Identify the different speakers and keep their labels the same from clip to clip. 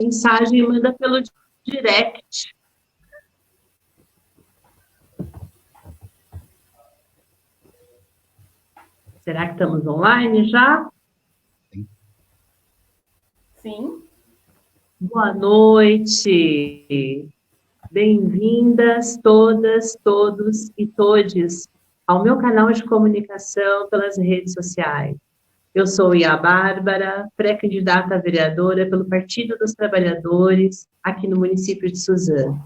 Speaker 1: mensagem, manda pelo direct. Será que estamos online já?
Speaker 2: Sim.
Speaker 1: Boa noite. Bem-vindas todas, todos e todes ao meu canal de comunicação pelas redes sociais. Eu sou Ia Bárbara, pré-candidata a vereadora pelo Partido dos Trabalhadores, aqui no município de Suzano.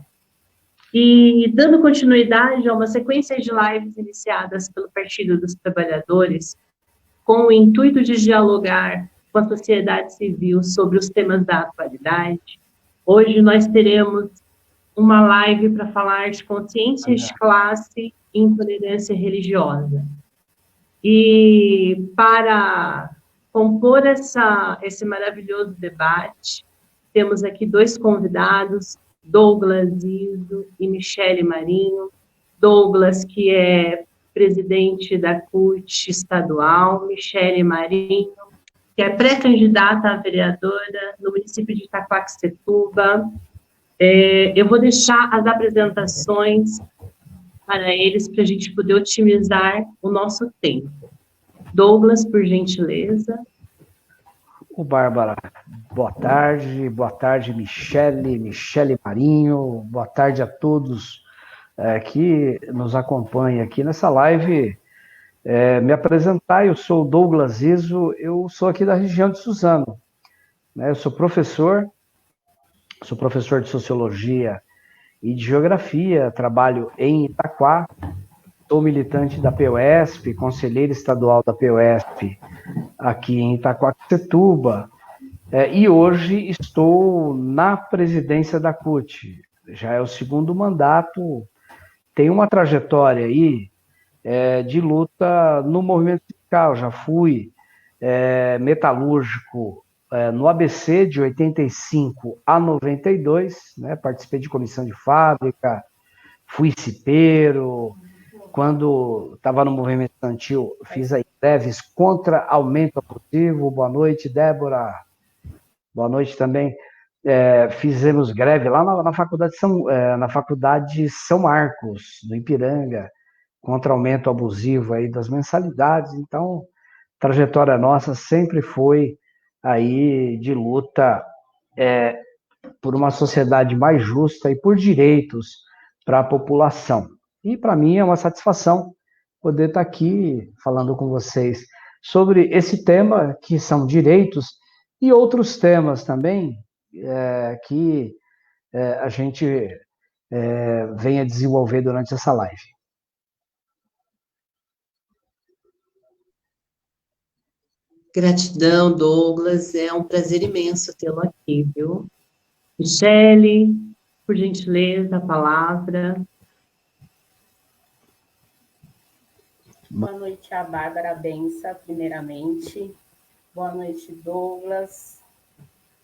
Speaker 1: E dando continuidade a uma sequência de lives iniciadas pelo Partido dos Trabalhadores, com o intuito de dialogar com a sociedade civil sobre os temas da atualidade, hoje nós teremos uma live para falar de consciência de classe e intolerância religiosa. E para compor esse maravilhoso debate, temos aqui dois convidados, Douglas Iso e Michele Marinho. Douglas, que é presidente da CUT estadual, Michele Marinho, que é pré-candidata a vereadora no município de Itaquaquecetuba. Eu vou deixar as apresentações para eles, para a gente poder otimizar o nosso tempo. Douglas, por gentileza.
Speaker 3: Ô, Bárbara, boa tarde, Michele Marinho, boa tarde a todos que nos acompanham aqui nessa live. Me apresentar, eu sou o Douglas Iso, eu sou aqui da região de Suzano, né? Eu sou professor de Sociologia e de Geografia, trabalho em Itaquá, sou militante da PUESP, conselheiro estadual da PUESP aqui em Itaquaquecetuba, e hoje estou na presidência da CUT. Já é o segundo mandato, tenho uma trajetória aí de luta no movimento sindical. Já fui metalúrgico no ABC de 85 a 92, né? Participei de comissão de fábrica, fui cipeiro. Quando estava no movimento estudantil, fiz aí greves contra aumento abusivo. Boa noite, Débora. Boa noite também. Fizemos greve lá na faculdade São Marcos, do Ipiranga, contra aumento abusivo aí das mensalidades. Então, a trajetória nossa sempre foi aí de luta por uma sociedade mais justa e por direitos para a população. E para mim é uma satisfação poder estar aqui falando com vocês sobre esse tema, que são direitos, e outros temas também que a gente venha desenvolver durante essa live.
Speaker 1: Gratidão, Douglas. É um prazer imenso tê-lo aqui, viu? Michele, por gentileza, a palavra.
Speaker 2: Boa noite a Bárbara Bença, primeiramente. Boa noite, Douglas.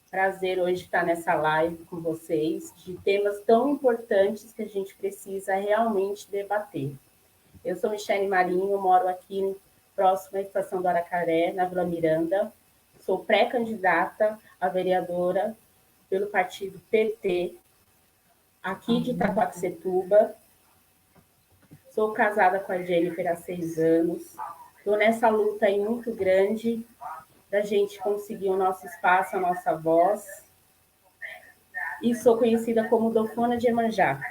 Speaker 2: Prazer hoje estar nessa live com vocês, de temas tão importantes que a gente precisa realmente debater. Eu sou Michele Marinho, moro aqui próximo à estação do Aracaré, na Vila Miranda. Sou pré-candidata a vereadora pelo partido PT, aqui de Itaquaquecetuba. Sou casada com a Jennifer há 6 anos. Estou nessa luta aí muito grande da gente conseguir o nosso espaço, a nossa voz. E sou conhecida como Dofona de Iemanjá.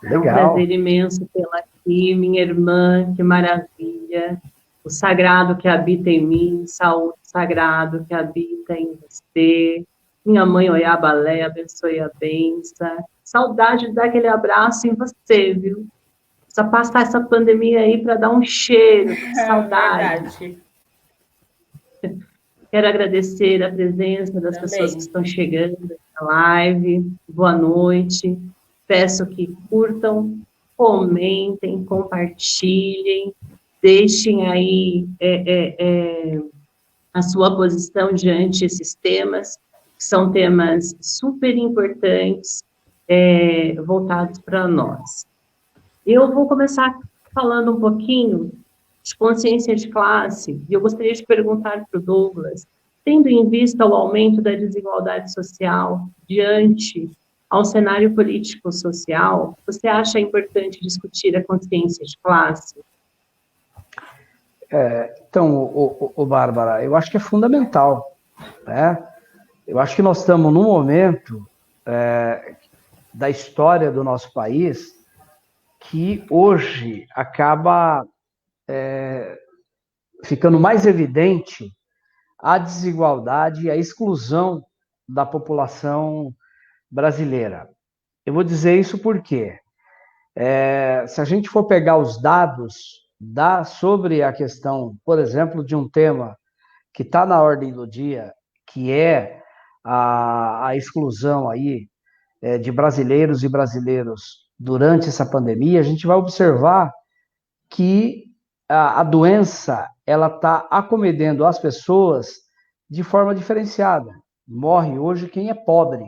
Speaker 1: É um prazer imenso tê-la aqui, minha irmã, que maravilha. O sagrado que habita em mim, saúde sagrado que habita em você. Minha mãe, Oiabalé, abençoe a benção. Saudade de dar aquele abraço em você, viu? Precisa passar essa pandemia aí para dar um cheiro, saudade.
Speaker 2: Verdade.
Speaker 1: Quero agradecer a presença das pessoas que estão chegando na live. Boa noite. Peço que curtam, comentem, compartilhem, deixem aí a sua posição diante esses temas, que são temas super importantes, voltados para nós. Eu vou começar falando um pouquinho de consciência de classe, e eu gostaria de perguntar para o Douglas, tendo em vista o aumento da desigualdade social diante ao cenário político-social, você acha importante discutir a consciência de classe?
Speaker 3: Então, Bárbara, eu acho que é fundamental, né? Eu acho que nós estamos num momento da história do nosso país que hoje acaba ficando mais evidente a desigualdade e a exclusão da população brasileira. Eu vou dizer isso porque se a gente for pegar os dados sobre a questão, por exemplo, de um tema que está na ordem do dia, que é a exclusão aí de brasileiros e brasileiros durante essa pandemia, a gente vai observar que a doença ela está acometendo as pessoas de forma diferenciada. Morre hoje quem é pobre,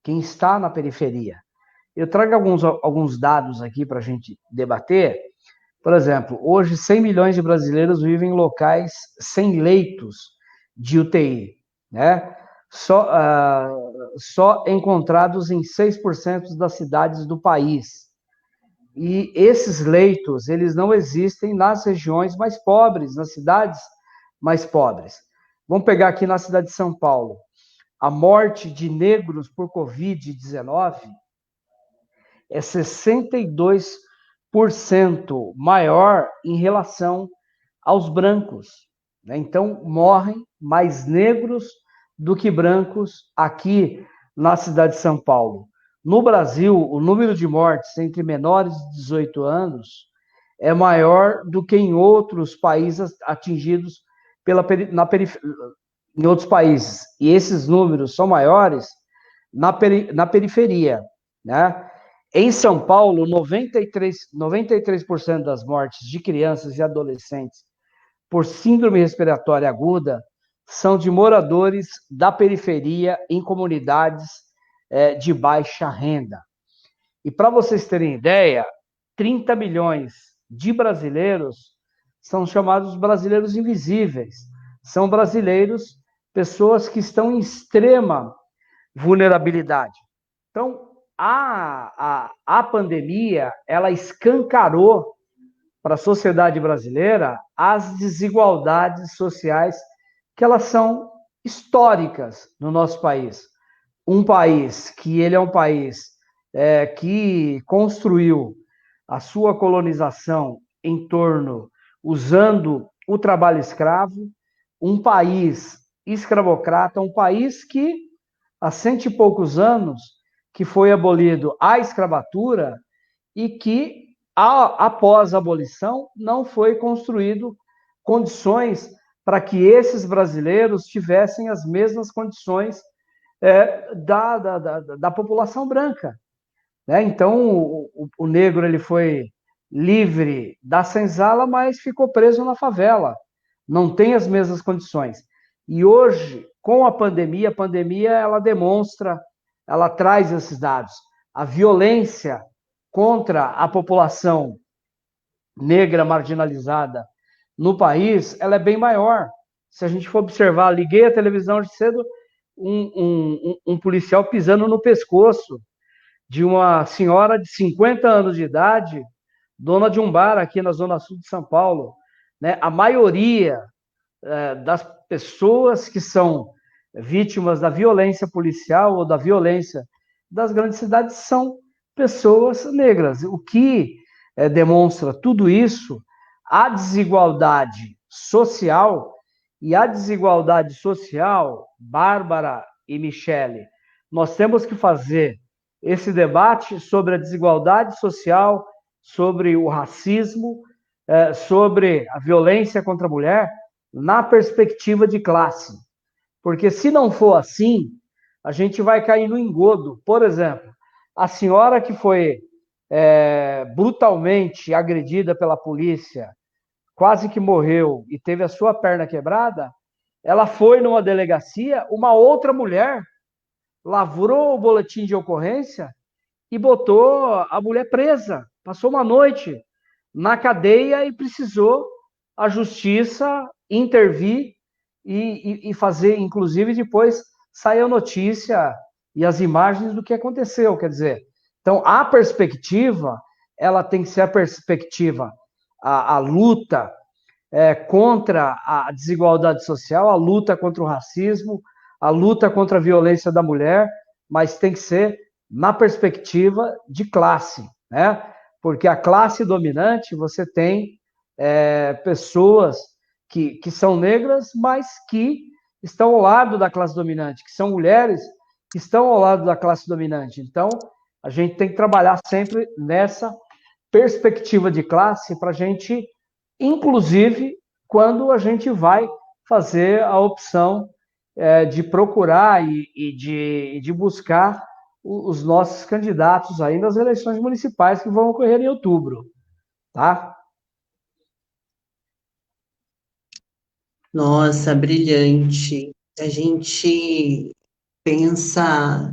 Speaker 3: quem está na periferia. Eu trago alguns dados aqui para a gente debater. Por exemplo, hoje 100 milhões de brasileiros vivem em locais sem leitos de UTI, né? Só encontrados em 6% das cidades do país. E esses leitos, eles não existem nas regiões mais pobres, nas cidades mais pobres. Vamos pegar aqui na cidade de São Paulo. A morte de negros por Covid-19 é 62% maior em relação aos brancos, né? Então, morrem mais negros do que brancos aqui na cidade de São Paulo. No Brasil, o número de mortes entre menores de 18 anos é maior do que em outros países atingidos em outros países. E esses números são maiores na periferia, né? Em São Paulo, 93% das mortes de crianças e adolescentes por síndrome respiratória aguda são de moradores da periferia em comunidades de baixa renda. E para vocês terem ideia, 30 milhões de brasileiros são chamados brasileiros invisíveis. São brasileiros, pessoas que estão em extrema vulnerabilidade. Então, a pandemia, ela escancarou para a sociedade brasileira as desigualdades sociais que elas são históricas no nosso país. Um país que ele é um país que construiu a sua colonização em torno, usando o trabalho escravo, um país escravocrata, um país que, há 100 e poucos anos, que foi abolido a escravatura e que, após a abolição, não foi construído condições para que esses brasileiros tivessem as mesmas condições da população branca, né? Então, o negro ele foi livre da senzala, mas ficou preso na favela. Não tem as mesmas condições. E hoje, com a pandemia ela demonstra, ela traz esses dados. A violência contra a população negra marginalizada no país, ela é bem maior. Se a gente for observar, liguei a televisão de cedo, um policial pisando no pescoço de uma senhora de 50 anos de idade, dona de um bar aqui na Zona Sul de São Paulo, né? A maioria das pessoas que são vítimas da violência policial ou da violência das grandes cidades são pessoas negras. O que demonstra tudo isso, a desigualdade social, e a desigualdade social, Bárbara e Michele, nós temos que fazer esse debate sobre a desigualdade social, sobre o racismo, sobre a violência contra a mulher, na perspectiva de classe. Porque se não for assim, a gente vai cair no engodo. Por exemplo, a senhora que foi brutalmente agredida pela polícia, quase que morreu e teve a sua perna quebrada, ela foi numa delegacia, uma outra mulher lavrou o boletim de ocorrência e botou a mulher presa. Passou uma noite na cadeia e precisou a justiça intervir e fazer, inclusive, depois sair a notícia e as imagens do que aconteceu, quer dizer. Então, a perspectiva, ela tem que ser a perspectiva, a luta contra a desigualdade social, a luta contra o racismo, a luta contra a violência da mulher, mas tem que ser na perspectiva de classe, né? Porque a classe dominante, você tem pessoas que são negras, mas que estão ao lado da classe dominante, que são mulheres que estão ao lado da classe dominante. Então, a gente tem que trabalhar sempre nessa perspectiva de classe para a gente, inclusive, quando a gente vai fazer a opção de procurar e de buscar os nossos candidatos aí nas eleições municipais que vão ocorrer em outubro, tá?
Speaker 1: Nossa, brilhante. A gente pensa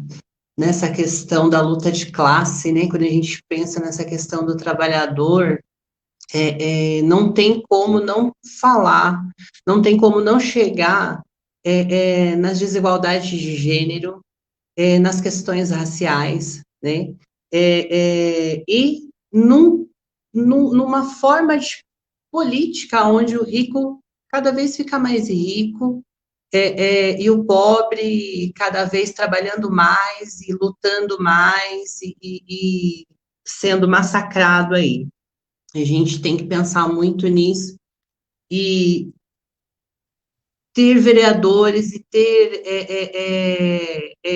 Speaker 1: nessa questão da luta de classe, né? Quando a gente pensa nessa questão do trabalhador, não tem como não falar, não tem como não chegar nas desigualdades de gênero, nas questões raciais, né? E numa forma de política onde o rico cada vez fica mais rico, e o pobre cada vez trabalhando mais e lutando mais e sendo massacrado aí. A gente tem que pensar muito nisso e ter vereadores e ter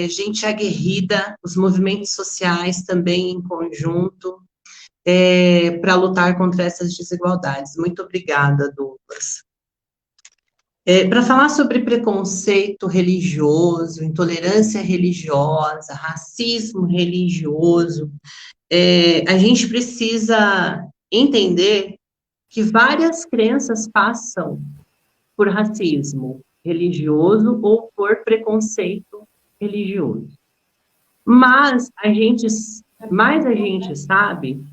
Speaker 1: gente aguerrida, os movimentos sociais também em conjunto, para lutar contra essas desigualdades. Muito obrigada, Douglas. Para falar sobre preconceito religioso, intolerância religiosa, racismo religioso, a gente precisa entender que várias crenças passam por racismo religioso ou por preconceito religioso. Mas a gente sabe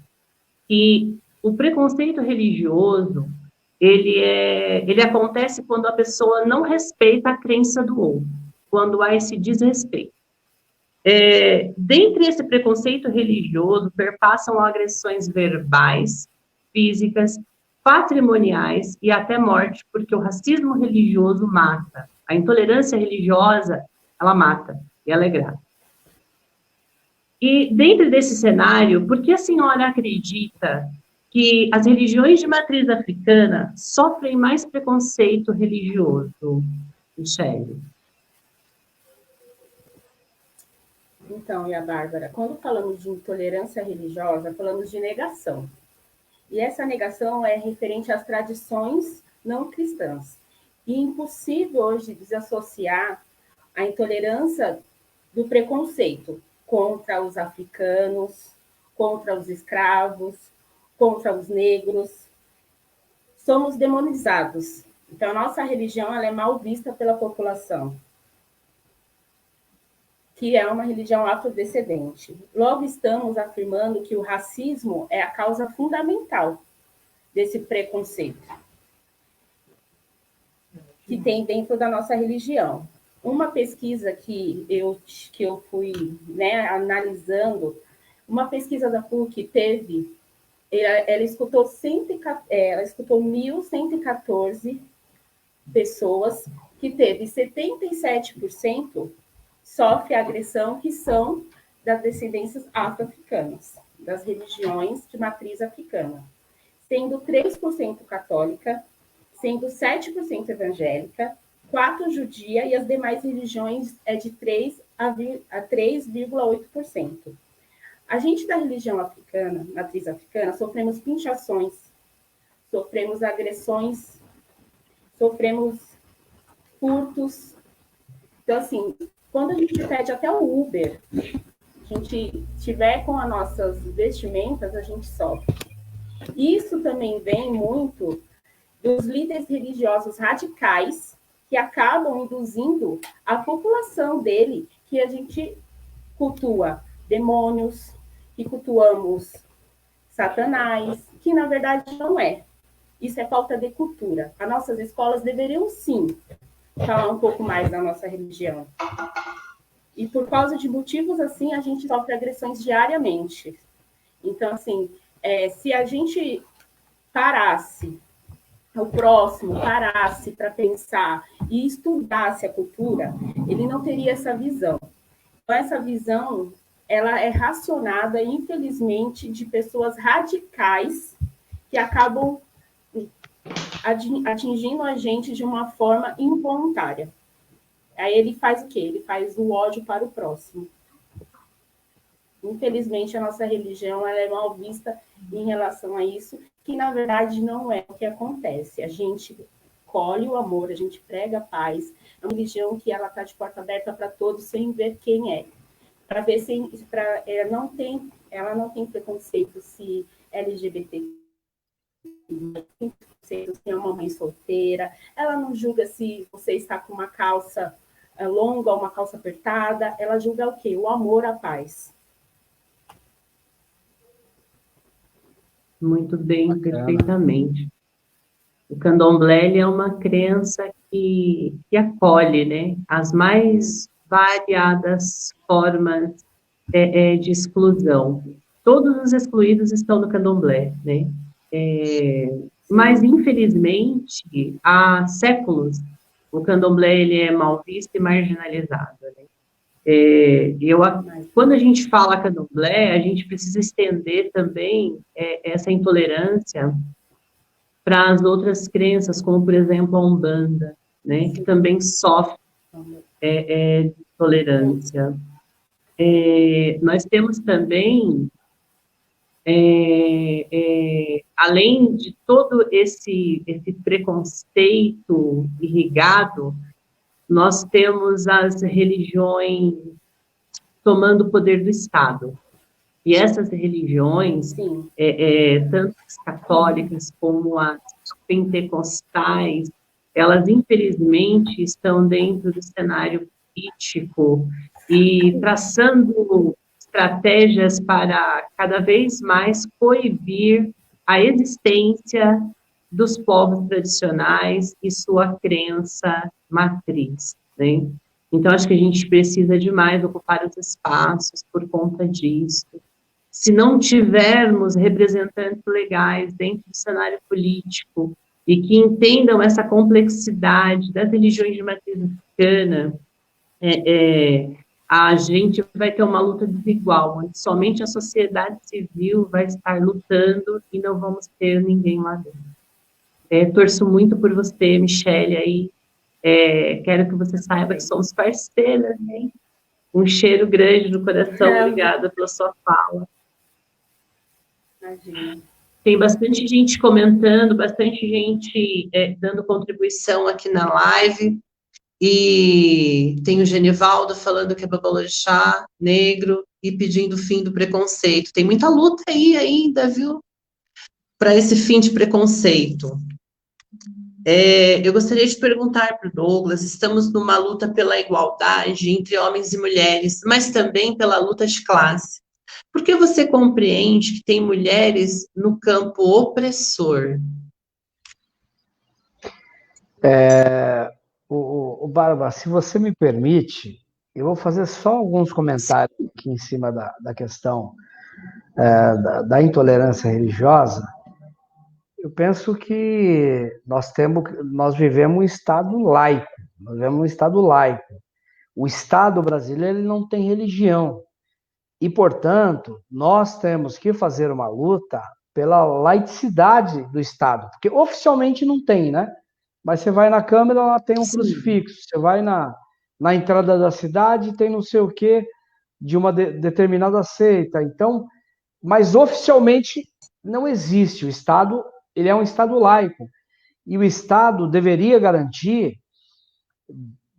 Speaker 1: que o preconceito religioso ele acontece quando a pessoa não respeita a crença do outro, quando há esse desrespeito. Dentre esse preconceito religioso, perpassam agressões verbais, físicas, patrimoniais e até morte, porque o racismo religioso mata. A intolerância religiosa, ela mata, e ela é grave. E dentro desse cenário, por que a senhora acredita que as religiões de matriz africana sofrem mais preconceito religioso, Michele?
Speaker 2: Então, e a Bárbara, quando falamos de intolerância religiosa, falamos de negação. E essa negação é referente às tradições não cristãs. E é impossível hoje desassociar a intolerância do preconceito contra os africanos, contra os escravos, contra os negros. Somos demonizados. Então, a nossa religião ela é mal vista pela população, que é uma religião afrodescendente. Logo, estamos afirmando que o racismo é a causa fundamental desse preconceito que tem dentro da nossa religião. Uma pesquisa que eu fui analisando, uma pesquisa da PUC teve, ela escutou 1.114 pessoas, que teve 77% sofre agressão que são das descendências afro-africanas, das religiões de matriz africana, sendo 3% católica, sendo 7% evangélica, 4% judia e as demais religiões é de 3% a 3,8%. A gente da religião africana, matriz africana, sofremos pinchações, sofremos agressões, sofremos furtos. Então, assim, quando a gente pede até o Uber, a gente tiver com as nossas vestimentas, a gente sofre. Isso também vem muito dos líderes religiosos radicais que acabam induzindo a população dele que a gente cultua demônios, que cultuamos Satanás, que na verdade não é. Isso é falta de cultura. As nossas escolas deveriam, sim, falar um pouco mais da nossa religião. E por causa de motivos assim, a gente sofre agressões diariamente. Então, assim, se a gente parasse, o próximo parasse para pensar e estudasse a cultura, ele não teria essa visão. Então, essa visão, ela é racionada, infelizmente, de pessoas radicais que acabam atingindo a gente de uma forma involuntária. Aí ele faz o quê? Ele faz o ódio para o próximo. Infelizmente, a nossa religião ela é mal vista em relação a isso, que na verdade não é o que acontece. A gente colhe o amor, a gente prega a paz. É uma religião que ela está de porta aberta para todos, sem ver quem é. Para ver se ela não tem preconceito se LGBT, se é uma mãe solteira, ela não julga se você está com uma calça longa ou uma calça apertada, ela julga o quê? O amor, a paz.
Speaker 1: Muito bem, perfeitamente. O candomblé ele é uma crença que acolhe, né, as mais variadas formas de exclusão. Todos os excluídos estão no candomblé, né? Mas, infelizmente, há séculos, o candomblé ele é mal visto e marginalizado, né? Quando a gente fala candomblé, a gente precisa estender também essa intolerância para as outras crenças, como, por exemplo, a Umbanda, né, que também sofre de intolerância. Nós temos também, além de todo esse preconceito irrigado, nós temos as religiões tomando o poder do Estado. E essas religiões, tanto as católicas como as pentecostais, elas infelizmente estão dentro do cenário político e traçando estratégias para cada vez mais coibir a existência dos povos tradicionais e sua crença matriz, né? Então, acho que a gente precisa demais ocupar os espaços por conta disso. Se não tivermos representantes legais dentro do cenário político e que entendam essa complexidade das religiões de matriz africana, a gente vai ter uma luta desigual, onde somente a sociedade civil vai estar lutando e não vamos ter ninguém lá dentro. Torço muito por você, Michele, aí. Quero que você saiba que somos parceiras, né? Um cheiro grande no coração, obrigada pela sua fala.
Speaker 2: Imagina.
Speaker 1: Tem bastante gente comentando, bastante gente dando contribuição aqui na live. E tem o Genivaldo falando que é babalorixá, negro, e pedindo o fim do preconceito. Tem muita luta aí ainda, viu? Para esse fim de preconceito. Eu gostaria de perguntar para o Douglas, estamos numa luta pela igualdade entre homens e mulheres, mas também pela luta de classe. Por que você compreende que tem mulheres no campo opressor?
Speaker 3: Bárbara, se você me permite, eu vou fazer só alguns comentários aqui em cima da questão da intolerância religiosa. Eu penso que nós vivemos um Estado laico, O Estado brasileiro ele não tem religião. E, portanto, nós temos que fazer uma luta pela laicidade do Estado, porque oficialmente não tem, né? Mas você vai na Câmara, lá tem um crucifixo. Você vai na entrada da cidade, tem não sei o quê de uma determinada seita. Então, mas oficialmente não existe. O Estado, ele é um Estado laico. E o Estado deveria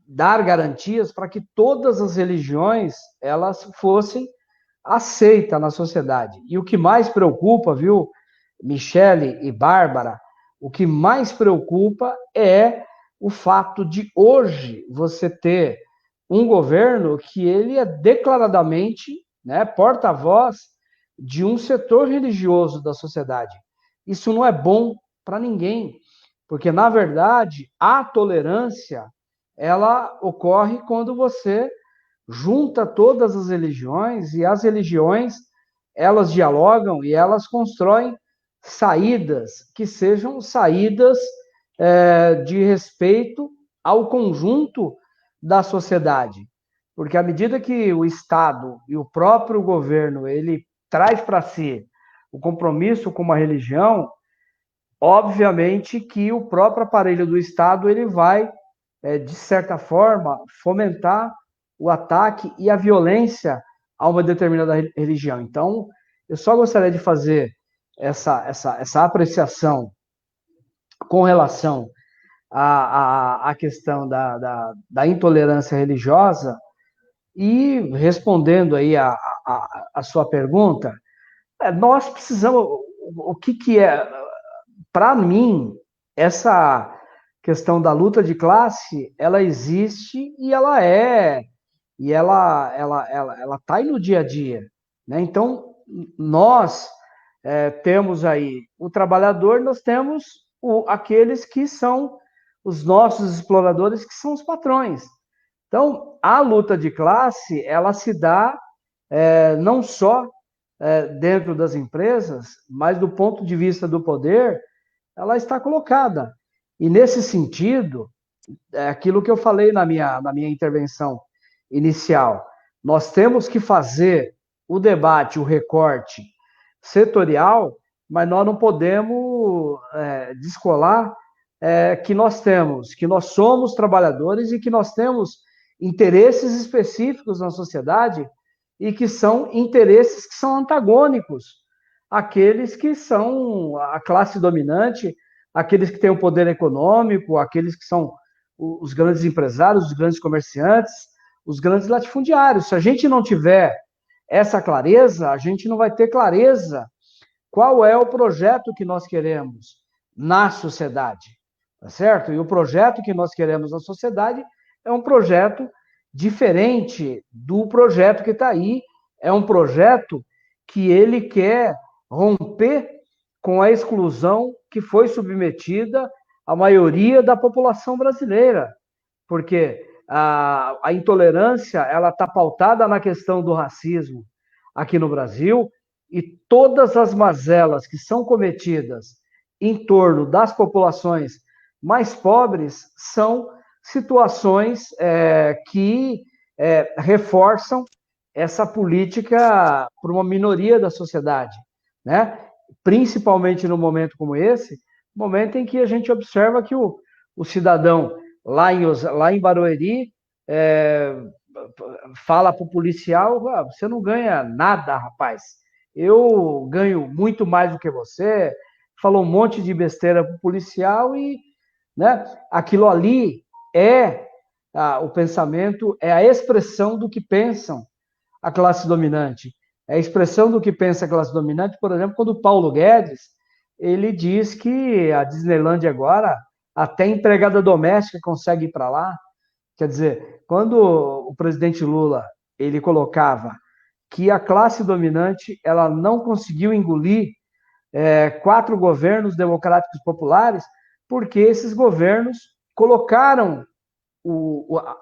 Speaker 3: dar garantias para que todas as religiões elas fossem aceitas na sociedade. E o que mais preocupa, viu, Michele e Bárbara, o que mais preocupa é o fato de hoje você ter um governo que ele é declaradamente, né, porta-voz de um setor religioso da sociedade. Isso não é bom para ninguém, porque, na verdade, a tolerância, ela ocorre quando você junta todas as religiões, e as religiões, elas dialogam e elas constroem saídas que sejam saídas de respeito ao conjunto da sociedade. Porque à medida que o Estado e o próprio governo, ele traz para si o compromisso com uma religião, obviamente que o próprio aparelho do Estado, ele vai, de certa forma, fomentar o ataque e a violência a uma determinada religião. Então, eu só gostaria de fazer essa apreciação com relação à questão da intolerância religiosa, e respondendo aí a sua pergunta, nós precisamos, o que é, para mim, essa questão da luta de classe, ela existe e ela está aí no dia a dia, né? Então, nós temos aí o trabalhador, nós temos aqueles que são os nossos exploradores, que são os patrões. Então, a luta de classe, ela se dá não só dentro das empresas, mas do ponto de vista do poder, ela está colocada. E nesse sentido, aquilo que eu falei na minha intervenção inicial, nós temos que fazer o debate, o recorte setorial, mas nós não podemos descolar que nós somos trabalhadores e que nós temos interesses específicos na sociedade e que são interesses que são antagônicos àqueles que são a classe dominante, aqueles que têm o poder econômico, aqueles que são os grandes empresários, os grandes comerciantes, os grandes latifundiários. Se a gente não tiver essa clareza, a gente não vai ter clareza qual é o projeto que nós queremos na sociedade, tá certo? E o projeto que nós queremos na sociedade é um projeto diferente do projeto que está aí, é um projeto que ele quer romper com a exclusão que foi submetida à maioria da população brasileira, porque a intolerância, ela está pautada na questão do racismo aqui no Brasil, e todas as mazelas que são cometidas em torno das populações mais pobres são situações que reforçam essa política para uma minoria da sociedade, né? Principalmente num momento como esse, momento em que a gente observa que o cidadão lá em Barueri fala para o policial: você não ganha nada, rapaz, eu ganho muito mais do que você. Falou um monte de besteira para o policial e, né, aquilo ali o pensamento, é a expressão do que pensam a classe dominante. É a expressão do que pensa a classe dominante, por exemplo, quando o Paulo Guedes, ele diz que a Disneylândia agora, até empregada doméstica consegue ir para lá. Quer dizer, quando o presidente Lula, ele colocava que a classe dominante, ela não conseguiu engolir 4 governos democráticos populares, porque esses governos colocaram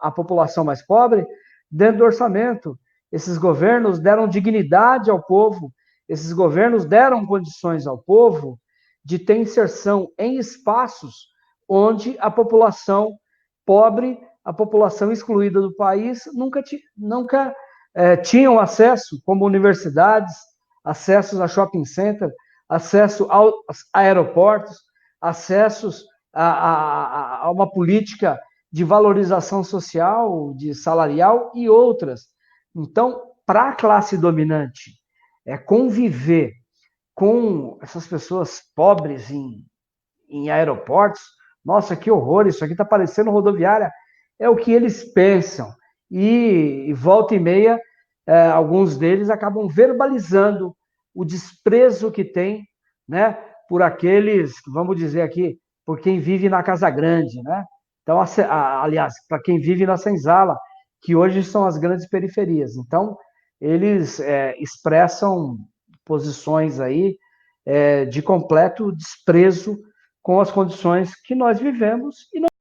Speaker 3: a população mais pobre dentro do orçamento. Esses governos deram dignidade ao povo, esses governos deram condições ao povo de ter inserção em espaços onde a população pobre, a população excluída do país, nunca tinham acesso, como universidades, acessos a shopping center, acesso aos aeroportos, acessos a uma política de valorização social, de salarial e outras. Então, para a classe dominante, conviver com essas pessoas pobres em aeroportos, nossa, que horror, isso aqui está parecendo rodoviária, é o que eles pensam. E volta e meia, alguns deles acabam verbalizando o desprezo que tem, né, por aqueles, vamos dizer aqui, por quem vive na Casa Grande, né? Então, aliás, para quem vive na senzala, que hoje são as grandes periferias. Então, eles expressam posições aí de completo desprezo com as condições que nós vivemos e